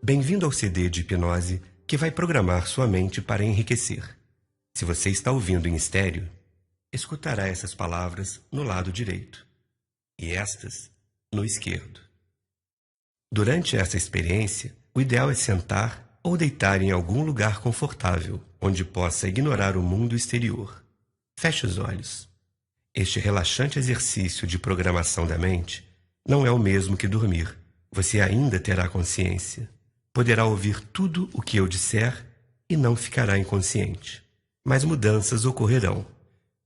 Bem-vindo ao CD de hipnose que vai programar sua mente para enriquecer. Se você está ouvindo em estéreo, escutará essas palavras no lado direito e estas no esquerdo. Durante essa experiência, o ideal é sentar ou deitar em algum lugar confortável, onde possa ignorar o mundo exterior. Feche os olhos. Este relaxante exercício de programação da mente não é o mesmo que dormir. Você ainda terá consciência. Poderá ouvir tudo o que eu disser e não ficará inconsciente. Mas mudanças ocorrerão.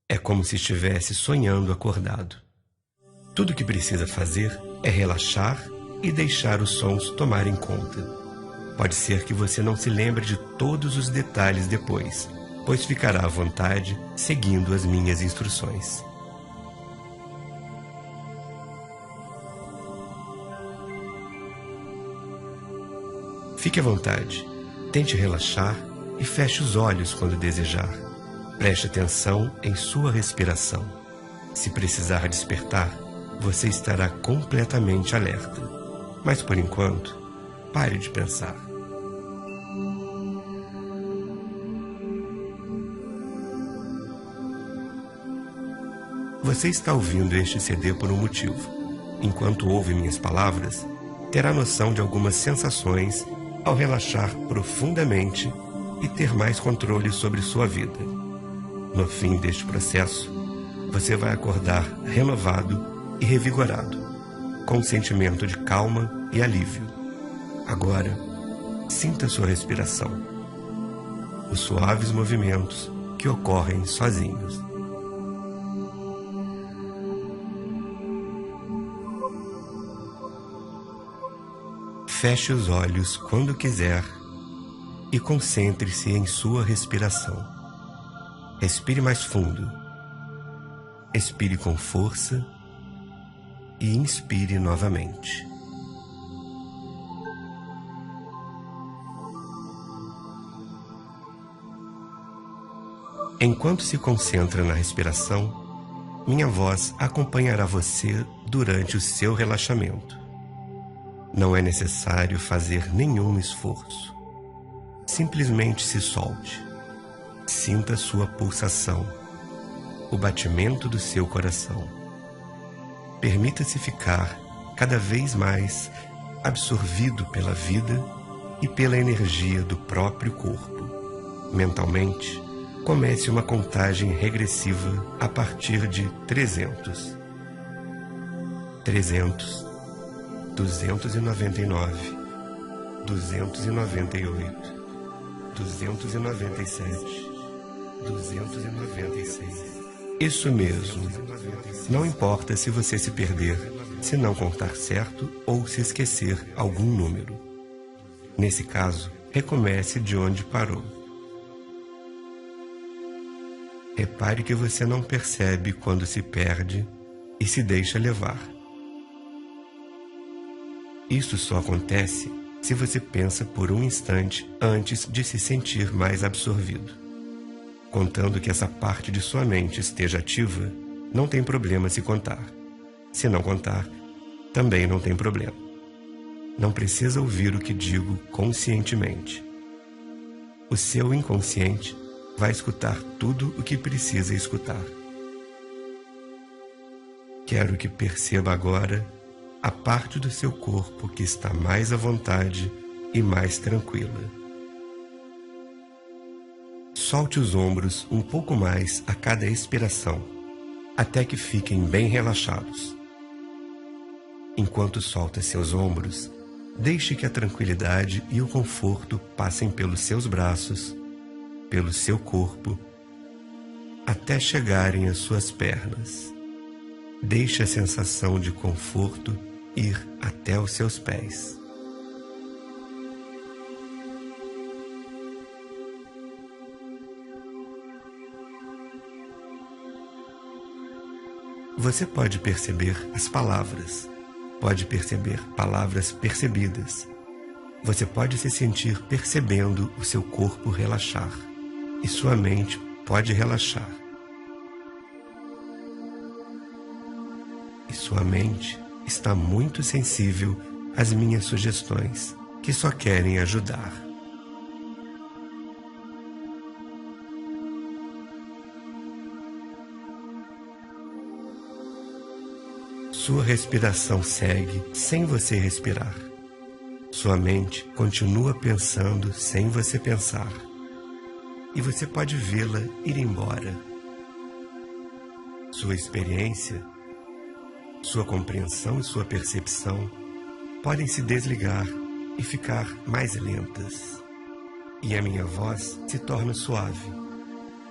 É como se estivesse sonhando acordado. Tudo o que precisa fazer é relaxar e deixar os sons tomarem conta. Pode ser que você não se lembre de todos os detalhes depois, pois ficará à vontade seguindo as minhas instruções. Fique à vontade, tente relaxar e feche os olhos quando desejar. Preste atenção em sua respiração. Se precisar despertar, você estará completamente alerta. Mas por enquanto, pare de pensar. Você está ouvindo este CD por um motivo. Enquanto ouve minhas palavras, terá noção de algumas sensações ao relaxar profundamente e ter mais controle sobre sua vida. No fim deste processo, você vai acordar renovado e revigorado, com um sentimento de calma e alívio. Agora, sinta sua respiração, os suaves movimentos que ocorrem sozinhos. Feche os olhos quando quiser e concentre-se em sua respiração. Respire mais fundo. Expire com força e inspire novamente. Enquanto se concentra na respiração, minha voz acompanhará você durante o seu relaxamento. Não é necessário fazer nenhum esforço. Simplesmente se solte. Sinta sua pulsação, o batimento do seu coração. Permita-se ficar cada vez mais absorvido pela vida e pela energia do próprio corpo. Mentalmente, comece uma contagem regressiva a partir de 300. 300. 299, 298, 297, 296. Isso mesmo. Não importa se você se perder, se não contar certo ou se esquecer algum número. Nesse caso, recomece de onde parou. Repare que você não percebe quando se perde e se deixa levar. Isso só acontece se você pensa por um instante antes de se sentir mais absorvido. Contando que essa parte de sua mente esteja ativa, não tem problema se contar. Se não contar, também não tem problema. Não precisa ouvir o que digo conscientemente. O seu inconsciente vai escutar tudo o que precisa escutar. Quero que perceba agora a parte do seu corpo que está mais à vontade e mais tranquila. Solte os ombros um pouco mais a cada expiração, até que fiquem bem relaxados. Enquanto solta seus ombros, deixe que a tranquilidade e o conforto passem pelos seus braços, pelo seu corpo, até chegarem às suas pernas. Deixe a sensação de conforto ir até os seus pés. Você pode perceber as palavras, pode perceber palavras percebidas. Você pode se sentir percebendo o seu corpo relaxar, e sua mente pode relaxar. E sua mente está muito sensível às minhas sugestões, que só querem ajudar. Sua respiração segue sem você respirar. Sua mente continua pensando sem você pensar. E você pode vê-la ir embora. Sua experiência, sua compreensão e sua percepção podem se desligar e ficar mais lentas. E a minha voz se torna suave,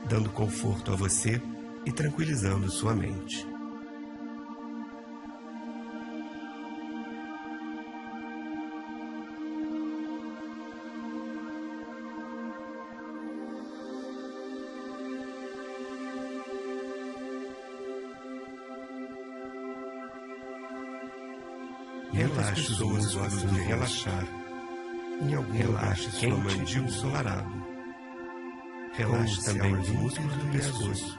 dando conforto a você e tranquilizando sua mente. Relaxe os músculos de relaxar. Em algum lugar quente e ensolarado. Relaxe também os músculos do pescoço.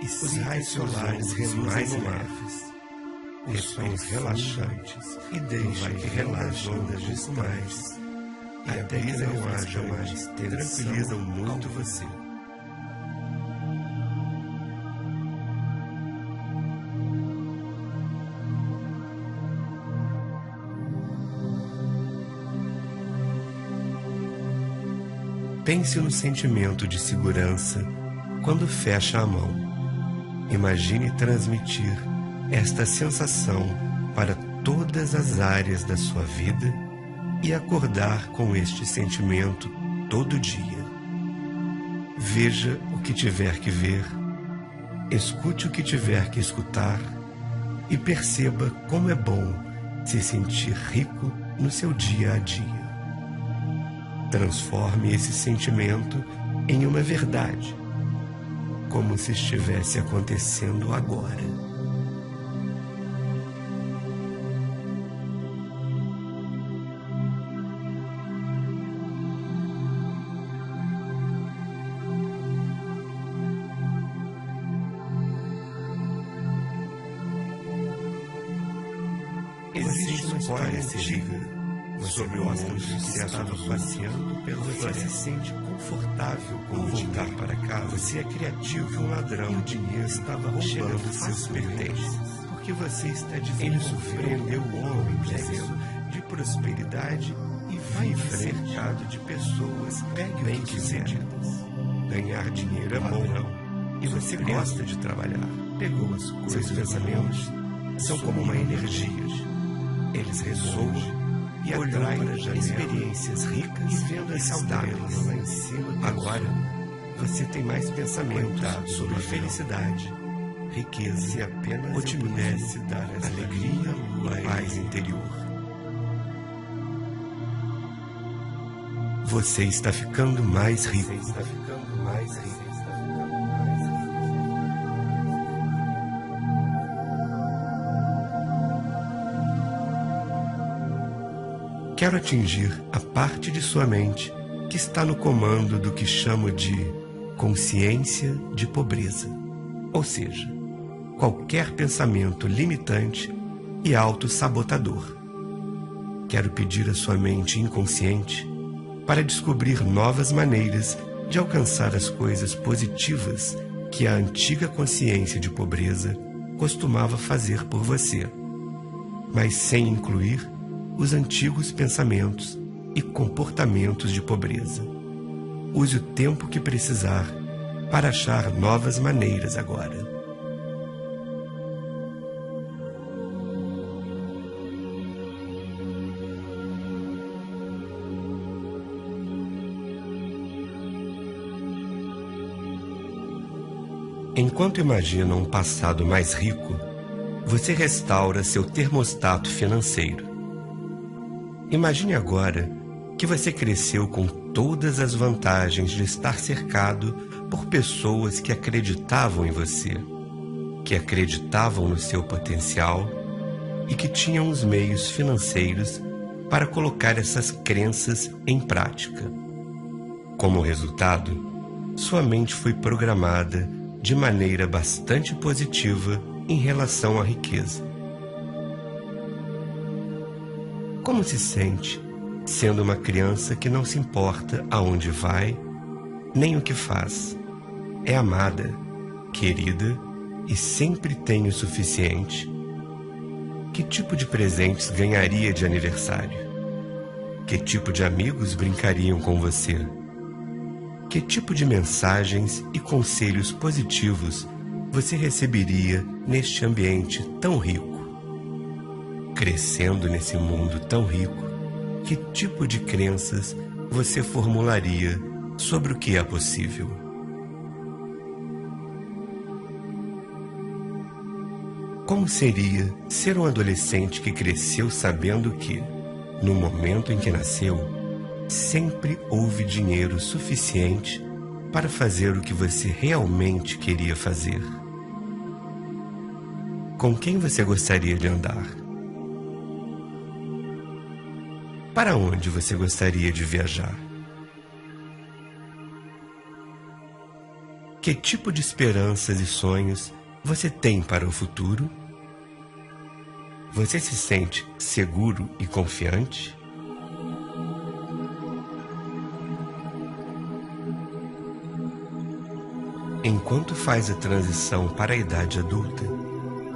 E os raios solares mais leves. Os sons relaxantes. E deixe que relaxe ondas pouco mais. E até que não haja mais tranquilizam muito você. Pense no sentimento de segurança quando fecha a mão. Imagine transmitir esta sensação para todas as áreas da sua vida e acordar com este sentimento todo dia. Veja o que tiver que ver, escute o que tiver que escutar e perceba como é bom se sentir rico no seu dia a dia. Transforme esse sentimento em uma verdade, como se estivesse acontecendo agora. Existe uma história antiga sobre o mundo que estava passeando pela floresta. Você se sente confortável com voltar para casa. Você é criativo, um ladrão. O dinheiro estava roubando seus pertences. Porque você está dizendo. Ele surpreendeu o homem dizendo de prosperidade e vive cercado de pessoas bem sucedidas. Ganhar dinheiro é bom, não? E você gosta de trabalhar. Pegou as coisas. Seus pensamentos são como uma energia. Eles ressoam e atrai experiências ricas e saudáveis. Lá em cima, agora, você tem mais pensamento sobre felicidade, riqueza e apenas ou te pudesse dar essa alegria e paz interior. Você está ficando mais rico. Quero atingir a parte de sua mente que está no comando do que chamo de consciência de pobreza, ou seja, qualquer pensamento limitante e autossabotador. Quero pedir à sua mente inconsciente para descobrir novas maneiras de alcançar as coisas positivas que a antiga consciência de pobreza costumava fazer por você, mas sem incluir os antigos pensamentos e comportamentos de pobreza. Use o tempo que precisar para achar novas maneiras agora. Enquanto imagina um passado mais rico, você restaura seu termostato financeiro. Imagine agora que você cresceu com todas as vantagens de estar cercado por pessoas que acreditavam em você, que acreditavam no seu potencial e que tinham os meios financeiros para colocar essas crenças em prática. Como resultado, sua mente foi programada de maneira bastante positiva em relação à riqueza. Como se sente sendo uma criança que não se importa aonde vai, nem o que faz. É amada, querida e sempre tem o suficiente. Que tipo de presentes ganharia de aniversário? Que tipo de amigos brincariam com você? Que tipo de mensagens e conselhos positivos você receberia neste ambiente tão rico? Crescendo nesse mundo tão rico, que tipo de crenças você formularia sobre o que é possível? Como seria ser um adolescente que cresceu sabendo que, no momento em que nasceu, sempre houve dinheiro suficiente para fazer o que você realmente queria fazer? Com quem você gostaria de andar? Para onde você gostaria de viajar? Que tipo de esperanças e sonhos você tem para o futuro? Você se sente seguro e confiante? Enquanto faz a transição para a idade adulta,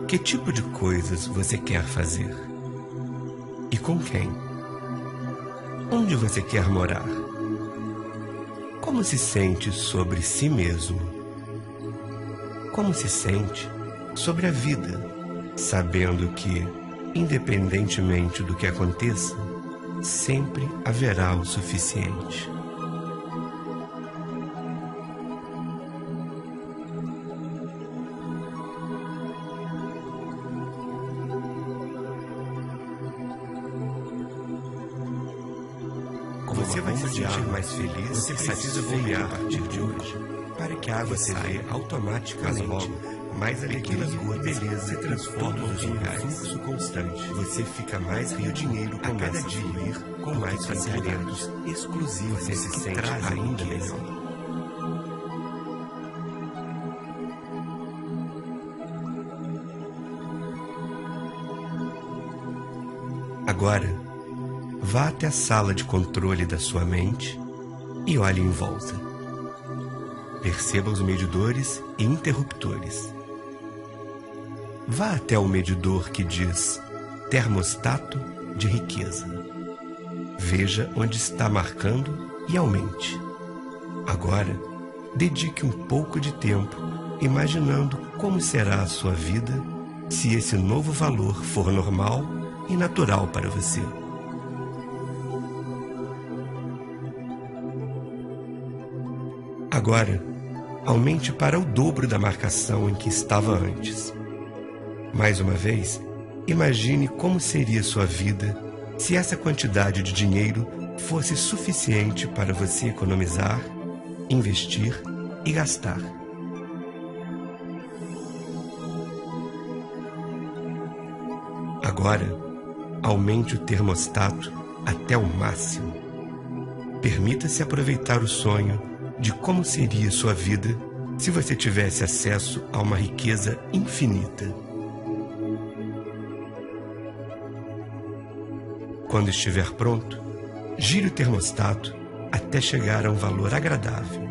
que tipo de coisas você quer fazer? E com quem? Onde você quer morar? Como se sente sobre si mesmo? Como se sente sobre a vida, sabendo que, independentemente do que aconteça, sempre haverá o suficiente? Você vai se sentir mais feliz. Você precisa voar a partir de hoje para que a água saia automaticamente. Mais pequenas gotas se transformam em um fluxo constante. Você fica mais rico. O dinheiro a cada dia com mais pensamentos exclusivos. Você se sente ainda melhor. Agora, vá até a sala de controle da sua mente e olhe em volta. Perceba os medidores e interruptores. Vá até o medidor que diz termostato de riqueza. Veja onde está marcando e aumente. Agora, dedique um pouco de tempo imaginando como será a sua vida se esse novo valor for normal e natural para você. Agora, aumente para o dobro da marcação em que estava antes. Mais uma vez, imagine como seria sua vida se essa quantidade de dinheiro fosse suficiente para você economizar, investir e gastar. Agora, aumente o termostato até o máximo. Permita-se aproveitar o sonho de como seria sua vida se você tivesse acesso a uma riqueza infinita. Quando estiver pronto, gire o termostato até chegar a um valor agradável,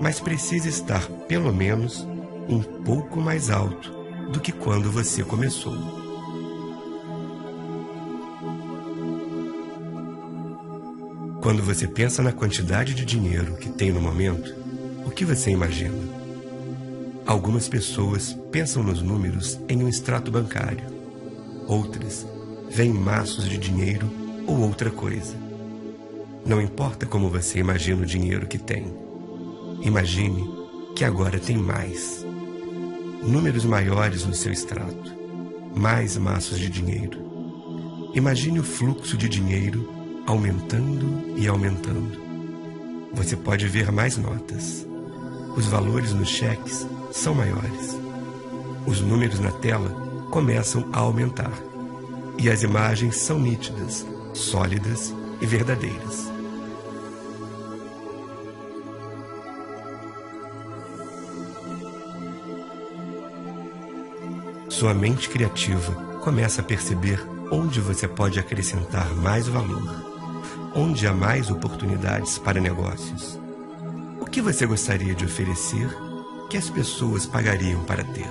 mas precisa estar pelo menos um pouco mais alto do que quando você começou. Quando você pensa na quantidade de dinheiro que tem no momento, o que você imagina? Algumas pessoas pensam nos números em um extrato bancário. Outras veem maços de dinheiro ou outra coisa. Não importa como você imagina o dinheiro que tem. Imagine que agora tem mais. Números maiores no seu extrato. Mais maços de dinheiro. Imagine o fluxo de dinheiro aumentando e aumentando. Você pode ver mais notas. Os valores nos cheques são maiores. Os números na tela começam a aumentar. E as imagens são nítidas, sólidas e verdadeiras. Sua mente criativa começa a perceber onde você pode acrescentar mais valor. onde há mais oportunidades para negócios. O que você gostaria de oferecer que as pessoas pagariam para ter?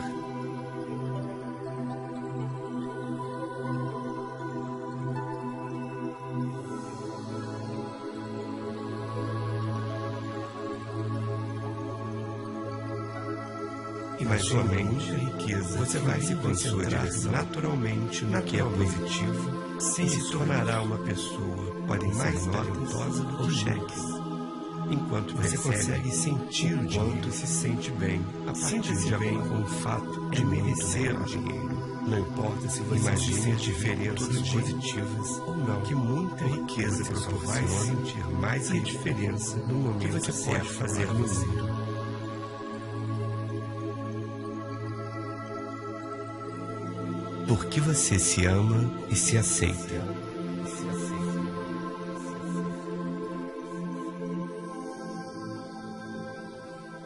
Imagine a riqueza. Você vai se concentrar naturalmente no que é positivo, sem se tornará uma pessoa, podem mais talentosa do que cheques. Enquanto você consegue sentir o quanto se sente bem, a partir de acordo com o fato de merecer o dinheiro. Não importa se você imagine as diferenças positivas ou não, que muita riqueza proporciona sentir mais a diferença no momento que você pode fazer no mundo. Porque você se ama e se aceita.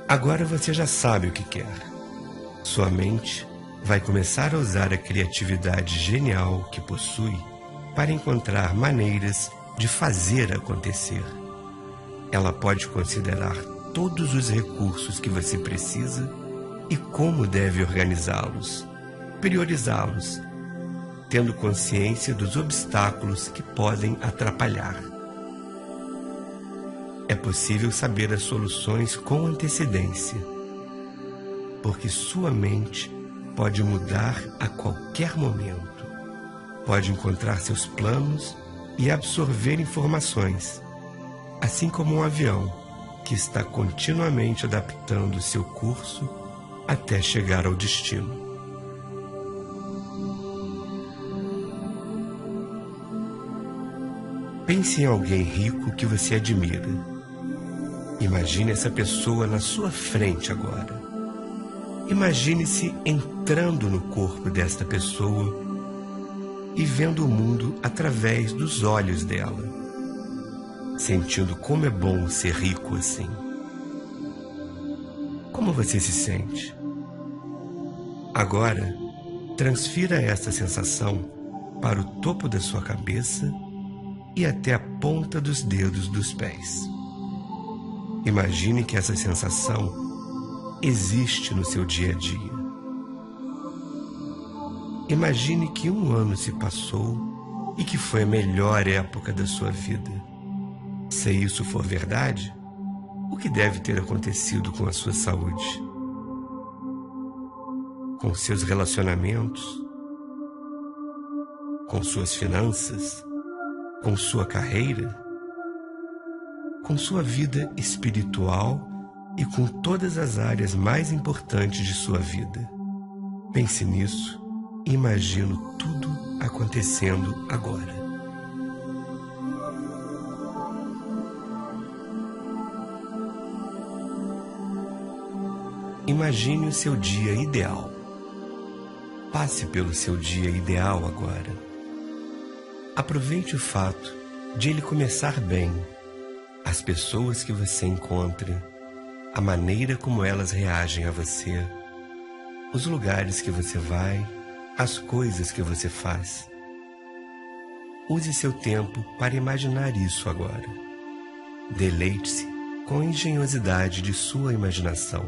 Agora você já sabe o que quer. Sua mente vai começar a usar a criatividade genial que possui para encontrar maneiras de fazer acontecer. Ela pode considerar todos os recursos que você precisa e como deve organizá-los. Priorizá-los, tendo consciência dos obstáculos que podem atrapalhar. É possível saber as soluções com antecedência, porque sua mente pode mudar a qualquer momento. Pode encontrar seus planos e absorver informações, assim como um avião que está continuamente adaptando seu curso até chegar ao destino. Pense em alguém rico que você admira. Imagine essa pessoa na sua frente agora. Imagine-se entrando no corpo desta pessoa e vendo o mundo através dos olhos dela, sentindo como é bom ser rico assim. Como você se sente? Agora, transfira essa sensação para o topo da sua cabeça e até a ponta dos dedos dos pés. Imagine que essa sensação existe no seu dia a dia. Imagine que um ano se passou e que foi a melhor época da sua vida. Se isso for verdade, o que deve ter acontecido com a sua saúde? Com seus relacionamentos? Com suas finanças? Com sua carreira, com sua vida espiritual e com todas as áreas mais importantes de sua vida. Pense nisso e imagine tudo acontecendo agora. Imagine o seu dia ideal. Passe pelo seu dia ideal agora. Aproveite o fato de ele começar bem, as pessoas que você encontra, a maneira como elas reagem a você, os lugares que você vai, as coisas que você faz. Use seu tempo para imaginar isso agora. Deleite-se com a engenhosidade de sua imaginação.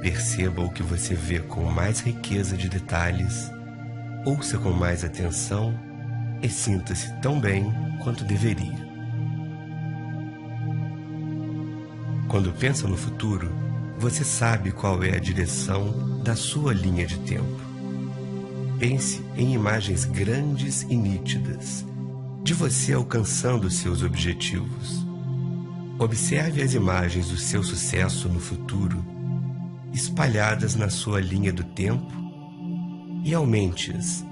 Perceba o que você vê com mais riqueza de detalhes, ouça com mais atenção e sinta-se tão bem quanto deveria. Quando pensa no futuro, você sabe qual é a direção da sua linha de tempo. Pense em imagens grandes e nítidas, de você alcançando seus objetivos. Observe as imagens do seu sucesso no futuro, espalhadas na sua linha do tempo, e aumente-as,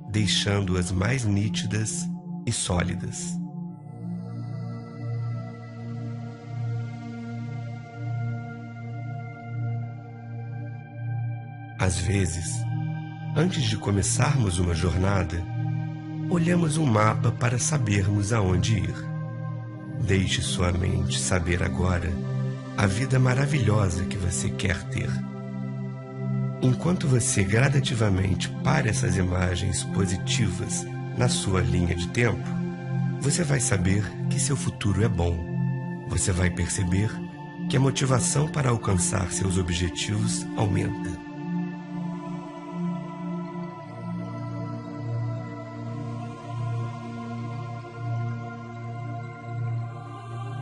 deixando-as mais nítidas e sólidas. Às vezes, antes de começarmos uma jornada, olhamos um mapa para sabermos aonde ir. Deixe sua mente saber agora a vida maravilhosa que você quer ter. Enquanto você gradativamente para essas imagens positivas na sua linha de tempo, Você vai saber que seu futuro é bom. Você vai perceber que a motivação para alcançar seus objetivos aumenta.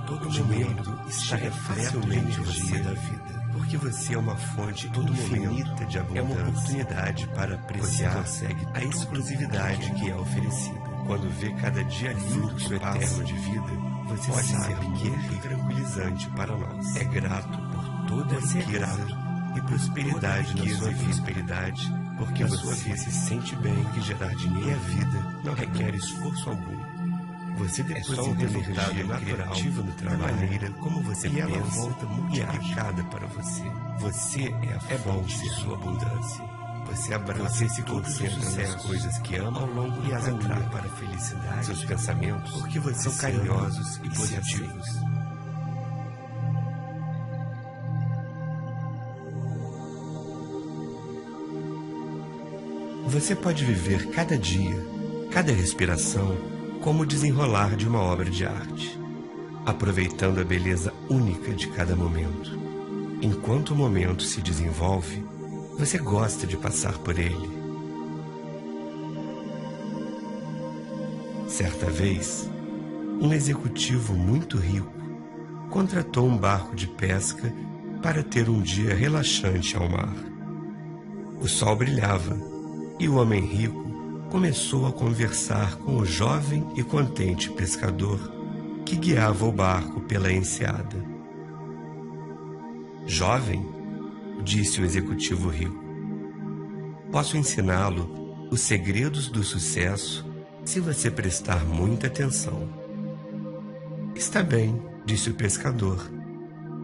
Todo momento está facilmente você da vida, porque você é uma fonte infinita de abundância. É uma oportunidade para apreciar a exclusividade que é oferecida. Quando vê cada dia fluxo eterno de vida, você pode sabe que é tranquilizante para nós. É grato por toda a riqueza e prosperidade na sua vida, porque você se sente bem, que gerar dinheiro e a vida não requer esforço algum. Você deposita energia criativa no trabalho, da maneira como você pensa, e ela volta multiplicada para você. Você é a fonte de sua abundância. Você abraça se concentra nas coisas que ama ao longo e as atrai para a felicidade. Seus pensamentos porque são carinhosos e positivos. Você pode viver cada dia, cada respiração, como o desenrolar de uma obra de arte, aproveitando a beleza única de cada momento. Enquanto o momento se desenvolve, você gosta de passar por ele. Certa vez, um executivo muito rico contratou um barco de pesca para ter um dia relaxante ao mar. O sol brilhava e o homem rico começou a conversar com o jovem e contente pescador que guiava o barco pela enseada. "Jovem", disse o executivo rico, "posso ensiná-lo os segredos do sucesso se você prestar muita atenção." "Está bem", disse o pescador,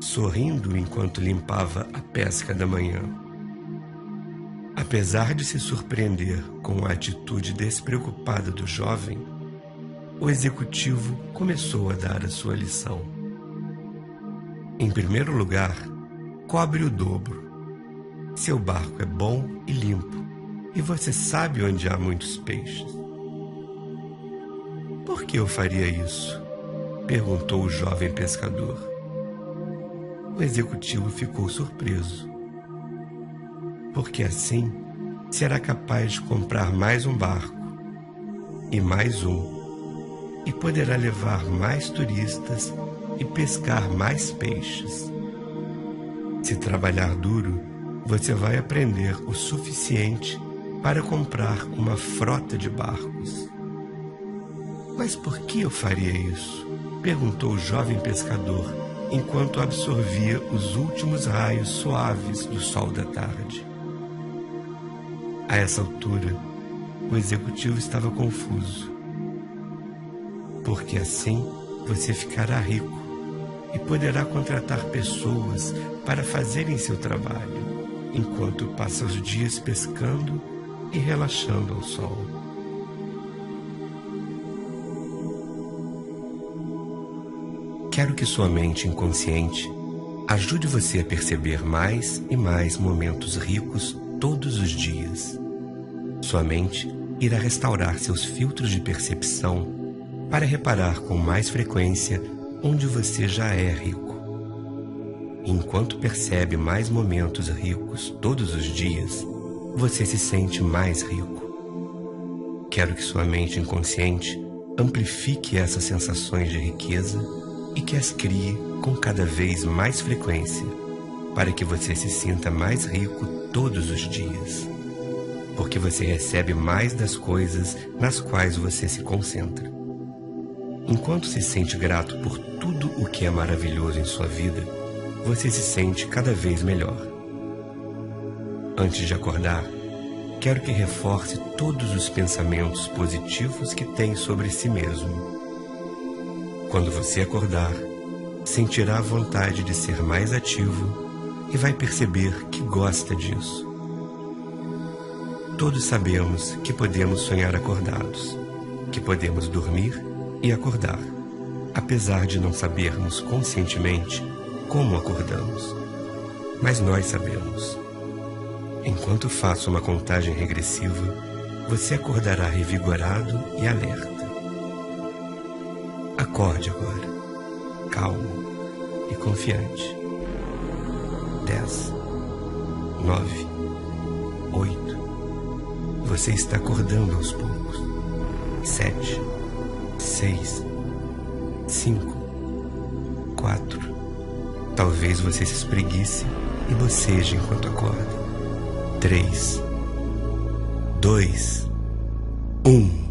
sorrindo enquanto limpava a pesca da manhã. Apesar de se surpreender com a atitude despreocupada do jovem, o executivo começou a dar a sua lição. "Em primeiro lugar, cobre o dobro. Seu barco é bom e limpo, e você sabe onde há muitos peixes." "Por que eu faria isso?" perguntou o jovem pescador. O executivo ficou surpreso. "Porque assim será capaz de comprar mais um barco, e mais um, e poderá levar mais turistas e pescar mais peixes. Se trabalhar duro, você vai aprender o suficiente para comprar uma frota de barcos." "Mas por que eu faria isso?" perguntou o jovem pescador, enquanto absorvia os últimos raios suaves do sol da tarde. A essa altura, o executivo estava confuso. "Porque assim você ficará rico e poderá contratar pessoas para fazerem seu trabalho, enquanto passa os dias pescando e relaxando ao sol." Quero que sua mente inconsciente ajude você a perceber mais e mais momentos ricos todos os dias. Sua mente irá restaurar seus filtros de percepção para reparar com mais frequência onde você já é rico. Enquanto percebe mais momentos ricos todos os dias, você se sente mais rico. Quero que sua mente inconsciente amplifique essas sensações de riqueza e que as crie com cada vez mais frequência, para que você se sinta mais rico todos os dias. Porque você recebe mais das coisas nas quais você se concentra. Enquanto se sente grato por tudo o que é maravilhoso em sua vida, você se sente cada vez melhor. Antes de acordar, quero que reforce todos os pensamentos positivos que tem sobre si mesmo. Quando você acordar, sentirá a vontade de ser mais ativo e vai perceber que gosta disso. Todos sabemos que podemos sonhar acordados, que podemos dormir e acordar, apesar de não sabermos conscientemente como acordamos. Mas nós sabemos. Enquanto faço uma contagem regressiva, você acordará revigorado e alerta. Acorde agora, calmo e confiante. 10, 9, 8. Você está acordando aos poucos. 7, 6, 5, 4. Talvez você se espreguice e boceje enquanto acorda. 3, 2, 1.